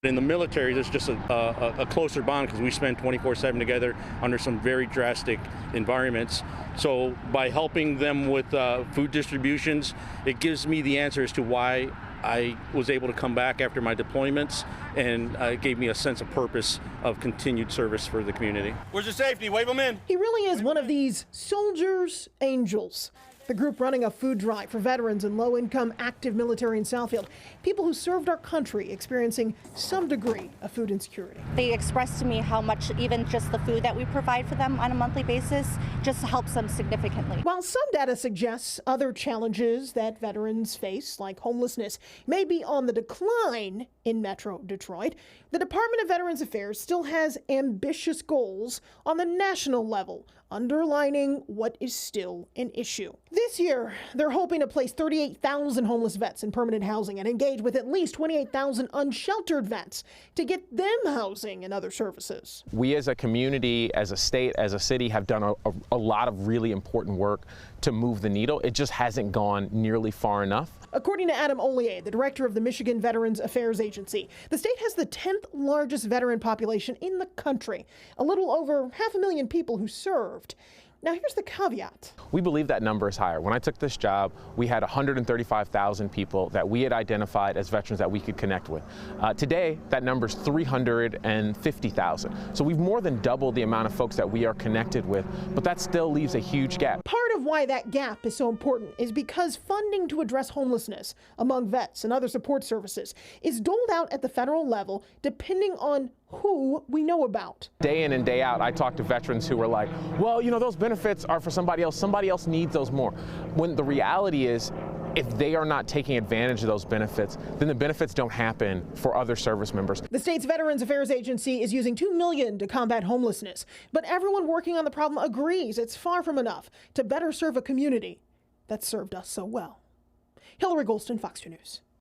In the military, there's just a closer bond because we spend 24/7 together under some very drastic environments. So by helping them with food distributions, it gives me the answer as to why I was able to come back after my deployments, and it gave me a sense of purpose of continued service for the community. Where's the safety? Wave them in. He really is one of these soldiers' angels. The group running a food drive for veterans and low-income active military in Southfield, people who served our country experiencing some degree of food insecurity. They expressed to me how much even just the food that we provide for them on a monthly basis just helps them significantly. While some data suggests other challenges that veterans face, like homelessness, may be on the decline in Metro Detroit, the Department of Veterans Affairs still has ambitious goals on the national level, underlining what is still an issue. This year, they're hoping to place 38,000 homeless vets in permanent housing and engage with at least 28,000 unsheltered vets to get them housing and other services. We as a community, as a state, as a city have done a lot of really important work to move the needle. It just hasn't gone nearly far enough. According to Adam Ollier, the director of the Michigan Veterans Affairs Agency, the state has the 10th largest veteran population in the country, a little over 500,000 people who served. Now, here's the caveat. We believe that number is higher. When I took this job, we had 135,000 people that we had identified as veterans that we could connect with. Today, that number is 350,000. So we've more than doubled the amount of folks that we are connected with, but that still leaves a huge gap. Part of why that gap is so important is because funding to address homelessness among vets and other support services is doled out at the federal level depending on who we know about. Day in and day out, I talk to veterans who are like, well, you know, those benefits are for somebody else. Somebody else needs those more. When the reality is, if they are not taking advantage of those benefits, then the benefits don't happen for other service members. The state's Veterans Affairs Agency is using $2 million to combat homelessness, but everyone working on the problem agrees it's far from enough to better serve a community that served us so well. Hillary Golston, Fox 2 News.